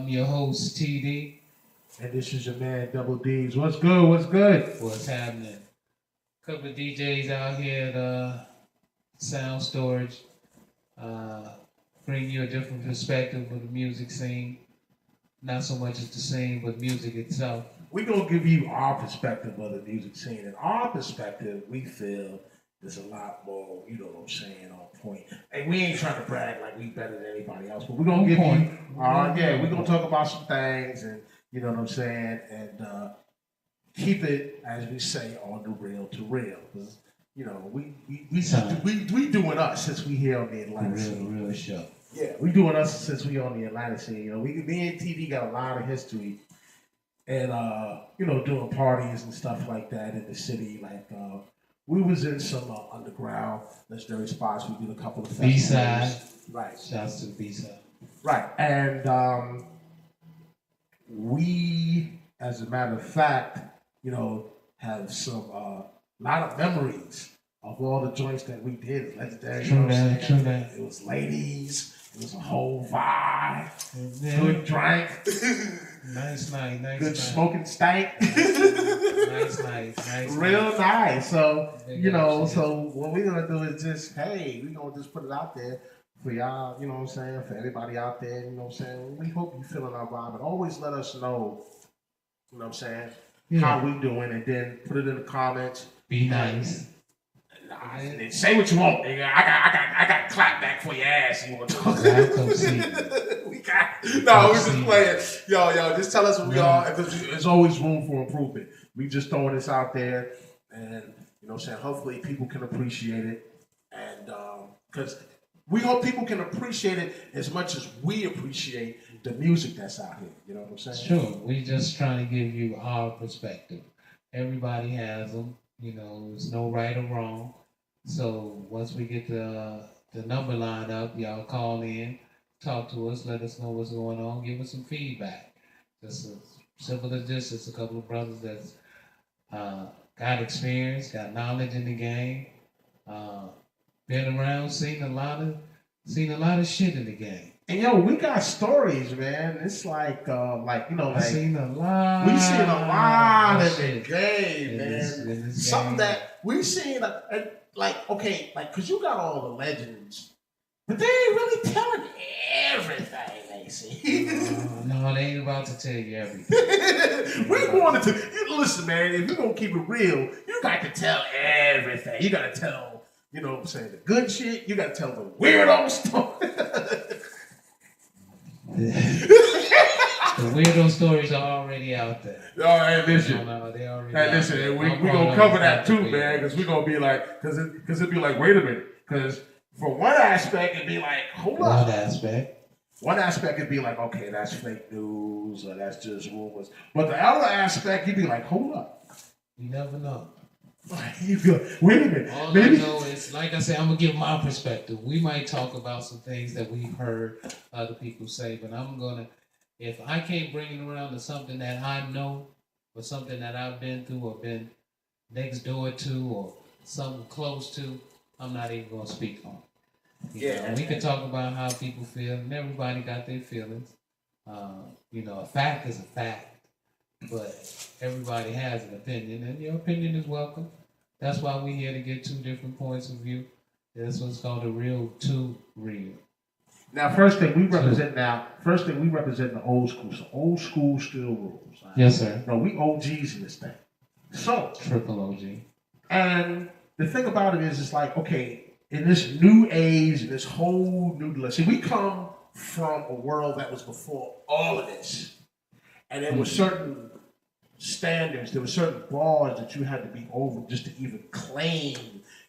I'm your host, TD. And this is your man, Dubble Deez. What's good? What's good? What's happening? A couple of DJs out here at Sound Storage. Bring you a different perspective of the music scene. Not so much as the scene, but music itself. We're going to give you our perspective of the music scene. And our perspective, we feel, is a lot more, you know what I'm saying, on point. And we ain't trying to brag like we better than anybody else, but we're going to give you, we're going to talk about some things and, you know what I'm saying, and keep it, as we say, on the real to real. Because, you know, we doing us since we here on the Atlanta scene. Real show. Yeah, we doing us since we on the Atlanta scene. You know, me and TD got a lot of history, and you know, doing parties and stuff like that in the city. Like we was in some underground legendary spots. We did a couple of festivals. B-side. Right. Shouts to the B-side. Right, and we, as a matter of fact, you know, have some lot of memories of all the joints that we did. Legendary. True that. It was ladies. It was a whole vibe. Good drink. Nice night. Good smoking stank. Nice night. Real nice. So, you know, so what we're going to do is just, hey, we're going to just put it out there for y'all, you know what I'm saying, for everybody out there, you know what I'm saying. We hope you feeling our vibe, and always let us know, you know what I'm saying, how we doing, and then put it in the comments. Be nice. And say what you want, nigga. I got clap back for your ass. You want to talk? We just playing. Yo, just tell us what we are, because there's always room for improvement. We just throwing this out there, and you know what I'm saying, hopefully people can appreciate it, and because we hope people can appreciate it as much as we appreciate the music that's out here. You know what I'm saying? Sure. We just trying to give you our perspective. Everybody has them. You know, there's no right or wrong. So once we get the number line up, y'all call in, talk to us, let us know what's going on, give us some feedback. Just as simple as this. It's a couple of brothers that's got experience, got knowledge in the game, been around, seen a lot of shit in the game. And yo, we got stories, man. It's like you know, like we seen a lot in the game, man. Something that we seen, okay, like, cause you got all the legends, but they ain't really telling everything they see. No, they ain't about to tell you everything. We wanted to listen, man. If you're gonna keep it real, you got to tell everything. You got to tell, you know what I'm saying, the good shit. You got to tell the weirdo story. The weirdo stories are already out there. All right, listen. They already. Hey, listen. We gonna cover that too, man, because we gonna be like, because it'd be like, wait a minute, because for one aspect it'd be like, hold up. One aspect it'd be like, okay, that's fake news or that's just rumors. But the other aspect, you'd be like, hold up. You never know. You go, wait a minute. All I know is, like I said, I'm gonna give my perspective. We might talk about some things that we've heard other people say, but I'm gonna, if I can't bring it around to something that I know or something that I've been through or been next door to or something close to, I'm not even gonna speak on it. You know, we can talk about how people feel, and everybody got their feelings. You know, a fact is a fact. But everybody has an opinion, and your opinion is welcome. That's why we're here to get two different points of view. That's what's called a real to real. Now, first thing we represent the old school. So old school still rules. Right? Yes, sir. No, we OGs in this thing. So triple OG. And the thing about it is, it's like, okay, in this new age, this whole new, see, we come from a world that was before all of this. And there were certain standards, there were certain bars that you had to be over just to even claim.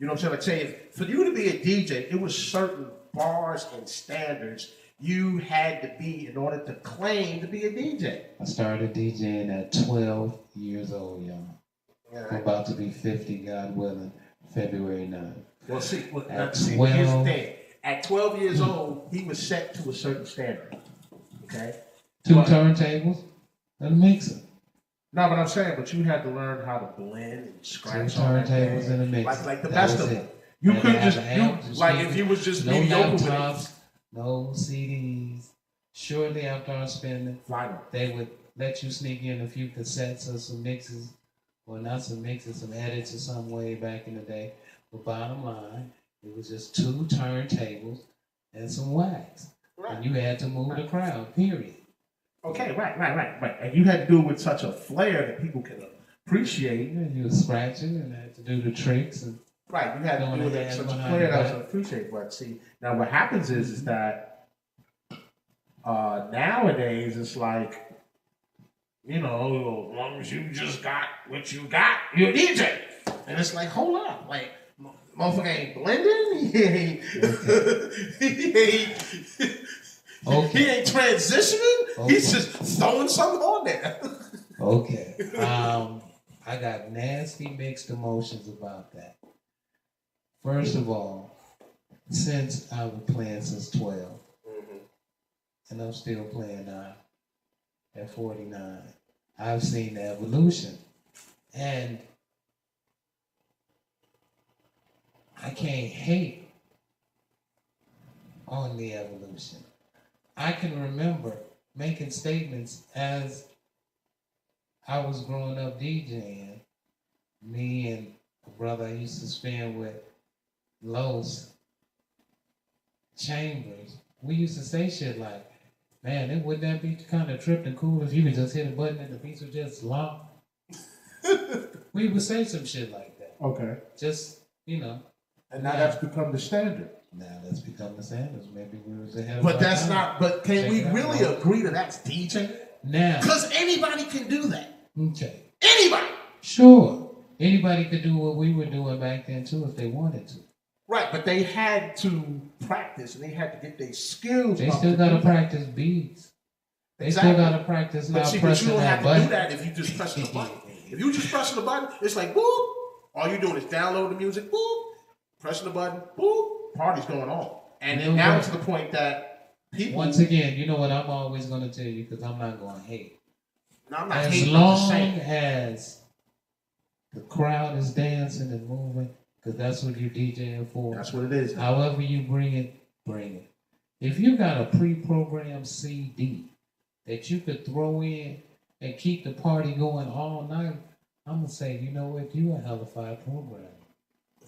You know what I'm saying? Like saying, for you to be a DJ, it was certain bars and standards you had to be in order to claim to be a DJ. I started DJing at 12 years old, y'all. I'm about to be 50, God willing, February 9th. Well, see, here's the thing. At 12 years old, he was set to a certain standard. Okay? Two turntables. And a mixer. No, but I'm saying, but you had to learn how to blend and scratch on that turntables and a mixer. Like the best of them. You couldn't just, like if you was just no mediocre with laptops, no CDs, Shortly after our spending, Vinyl. they would let you sneak in a few cassettes or some mixes, or not some mixes, some edits or some way back in the day. But bottom line, it was just 2 turntables and some wax. Right. And you had to move the crowd, period. Okay, right. And you had to do it with such a flair that people can appreciate. And you were scratching and had to do the tricks. And right, you had to do it with such a flair that was appreciated. But see, now what happens is that nowadays it's like, you know, as long as you just got what you got, you're a DJ. And it's like, hold up, like, motherfucker ain't blending, he ain't transitioning, he's just throwing something on there. Okay. I got nasty mixed emotions about that. First of all, since I was playing since 12, and I'm still playing now at 49, I've seen the evolution. And I can't hate on the evolution. I can remember making statements as I was growing up DJing. Me and a brother I used to spend with, Los Chambers, we used to say shit like, man, wouldn't that be kind of tripped and cool if you could just hit a button and the piece would just lock? We would say some shit like that. Okay. Just, you know. And now that's become the standard. Now that's become the standards. Maybe we was ahead of But our that's time. not, but can we really agree that that's DJ? Now. Because anybody can do that. Okay. Anybody. Sure. Anybody could do what we were doing back then too if they wanted to. Right, but they had to practice and they had to get their skills. They still got to practice beats. They still got to practice now pressing that button. But you don't have to do that if you just press the button. If you just pressing the button, it's like, boop. All you're doing is download the music, boop. Pressing the button, boop. Party's going on. And then now to the point that people... Once again, you know what I'm always going to tell you because I'm not going to hate. No, I'm not as hating. long as the crowd is dancing and moving, because that's what you're DJing for. That's what it is. However you bring it, bring it. If you got a pre-programmed CD that you could throw in and keep the party going all night, I'm going to say, you know what, you a hellified programmer.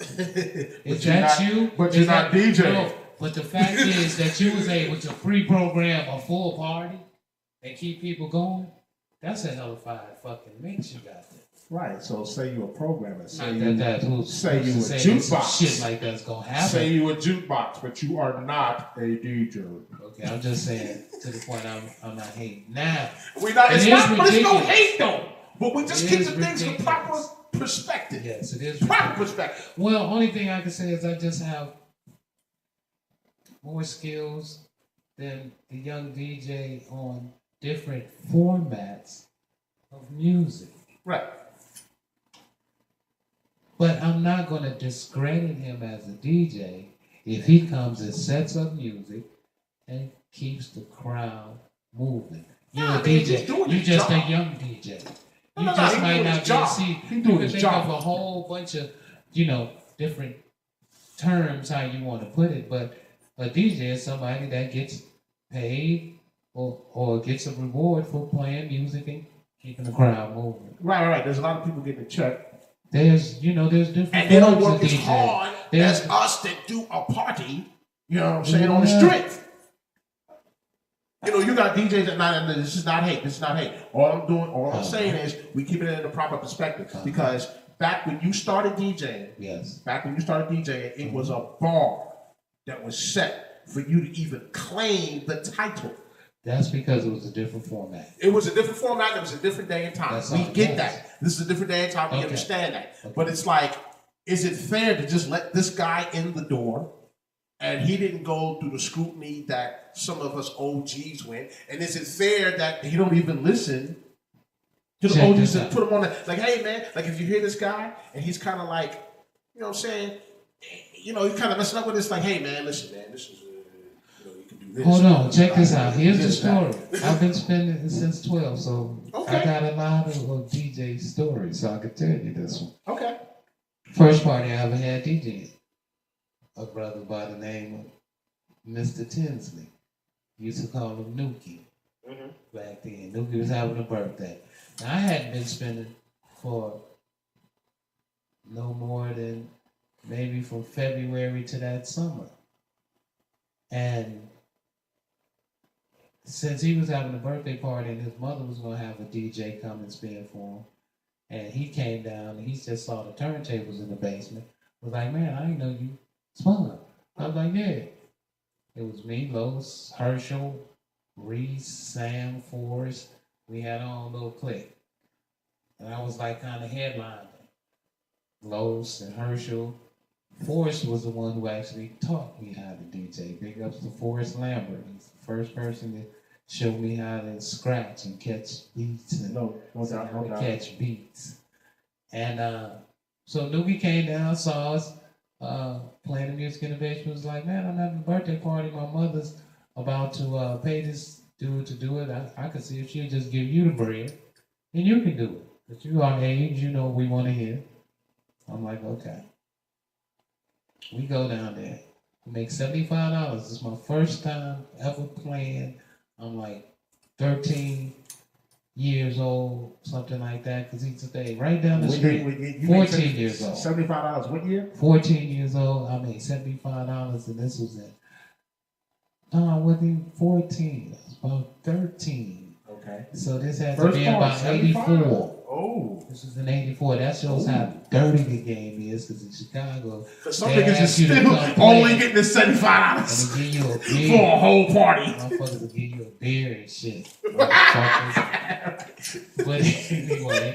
Is that you? But you're not DJing. No, but the fact is that you was able to pre-program a full party and keep people going. That's a hellified fucking mix you got there. Right. So say you're a programmer. Say you a jukebox. Shit like that's gonna happen. Say you a jukebox, but you are not a DJ. Okay, I'm just saying to the point I'm not hating. Now we're not. It's not. But it's no hate though. But we just keep the things in proper perspective. Yes, it is proper perspective. Well, only thing I can say is I just have more skills than the young DJ on different formats of music. Right. But I'm not going to discredit him as a DJ if he comes and sets up music and keeps the crowd moving. You're a DJ. You're just a young DJ. You just might not be. See, you can think of a whole bunch of, different terms how you want to put it, but a DJ is somebody that gets paid or gets a reward for playing music and keeping the crowd moving. Right. There's a lot of people getting a check. There's different. And they don't work as hard as us that do a party, you know what I'm saying, on the street. You got DJs that not, this is not hate. All I'm saying is we keep it in the proper perspective. Because back when you started DJing, it was a bar that was set for you to even claim the title. That's because it was a different format. It was a different format. It was a different day and time. We get that. This is a different day and time. We understand that. Okay. But it's like, is it fair to just let this guy in the door and he didn't go through the scrutiny that some of us OGs went? And is it fair that he don't even listen to the OGs and put him on the, like, hey, man, like if you hear this guy and he's kind of like, you know what I'm saying? He's kind of messing up with this, like, hey, man, listen, man, this is, hold on, check this out. Here's the story. I've been spending it since 12, so I got a lot of DJ stories, so I could tell you this one. Okay. First party I ever had DJing, a brother by the name of Mr. Tinsley. Used to call him Nuki back then. Nuki was having a birthday. Now, I hadn't been spending for no more than maybe from February to that summer. And since he was having a birthday party and his mother was going to have a DJ come and spin for him, and he came down and he just saw the turntables in the basement, was like, man, I didn't know you spun. I was like, yeah. It was me, Lois, Herschel, Reese, Sam, Forrest. We had our own little clique. And I was like kind of headlining. Lois and Herschel. Forrest was the one who actually taught me how to DJ. Big ups to Forrest Lambert. He's the first person to show me how to scratch and catch beats and catch beats. And so Nuki came down, saw us playing the music in the basement. Was like, man, I'm having a birthday party. My mother's about to pay this dude to do it. I could see if she'll just give you the bread, and you can do it. But you are age, you know what we want to hear. I'm like, okay. We go down there. We make $75. This is my first time ever playing. I'm like 13 years old, something like that, because he stayed right down the street. 14 years old. $75 what year? 14 years old. I made $75, and this was no, I wasn't even 14. I was about 13. Okay. So this has to be about 84. Oh. This is in 84. That shows how dirty the game is, because in Chicago, some niggas is still only getting the $75 and they give you a beer for a whole party. Motherfuckers will give you a beer and shit. But anyway,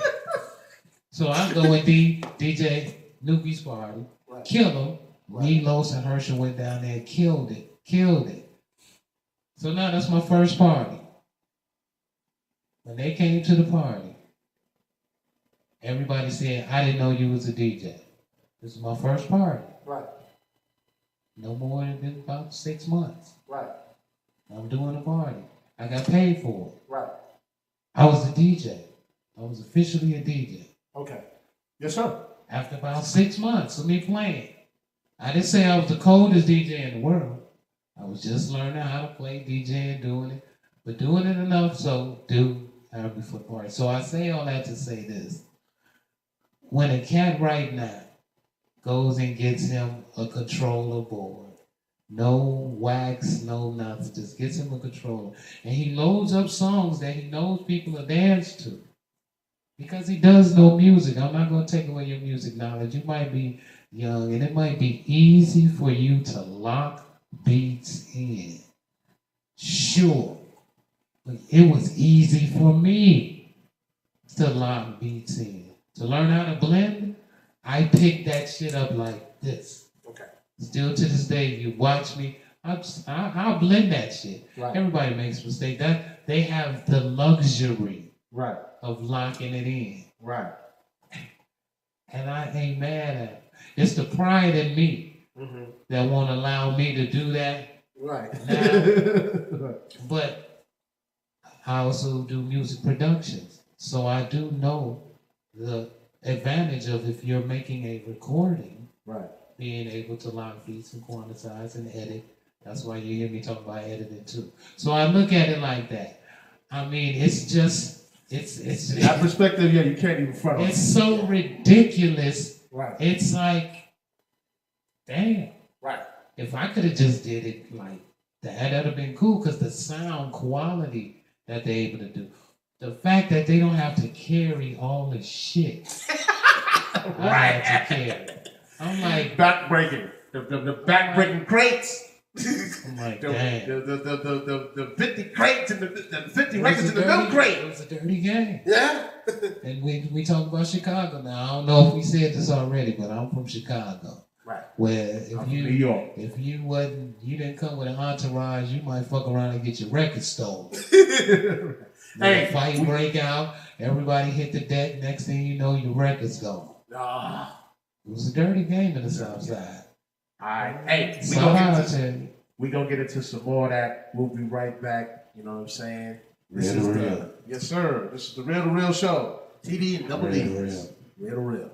so I go with DJ Nuki's party, kill him. Me, Los, and Herschel went down there, killed it. So now that's my first party. When they came to the party, everybody said, I didn't know you was a DJ. This is my first party. Right. No more than about 6 months. Right. I'm doing a party. I got paid for it. Right. I was a DJ. I was officially a DJ. Okay. Yes, sir. After about 6 months of me playing, I didn't say I was the coldest DJ in the world. I was just learning how to play DJ and doing it, but doing it enough so have a foot party. So I say all that to say this. When a cat right now goes and gets him a controller board, no wax, no nothing, just gets him a controller, and he loads up songs that he knows people will dance to, because he does know music. I'm not going to take away your music knowledge. You might be young, and it might be easy for you to lock beats in. Sure. But it was easy for me to lock beats in. To learn how to blend, I picked that shit up like this. Okay. Still to this day, you watch me, I'll blend that shit. Right. Everybody makes mistakes. That they have the luxury of locking it in. Right. And I ain't mad at it. It's the pride in me that won't allow me to do that. Right. Now, but I also do music productions. So I do know the advantage of, if you're making a recording, being able to lock beats and quantize and edit. That's why you hear me talk about editing too. So I look at it like that. I mean, it's that perspective, yeah, you can't even front on. It's so ridiculous. Right. It's like, damn. Right. If I could have just did it like that, that'd have been cool, because the sound quality that they're able to do. The fact that they don't have to carry all the shit. I have to carry. I'm like, back-breaking. The back-breaking crates. I'm like, damn. The 50 crates and the 50 records in the milk crate. It was a dirty game. Yeah. And we talk about Chicago now. I don't know if we said this already, but I'm from Chicago. Right. Where New York. if you didn't come with an entourage, you might fuck around and get your record stolen. Hey, fight break out, everybody hit the deck, next thing you know, your record's gone. It was a dirty game in the South Side. All right. Hey, we gonna get into some more of that. We'll be right back. You know what I'm saying? Real to real. Yes, sir. This is the Real to Real show. TD Dubble Deez. Real to real.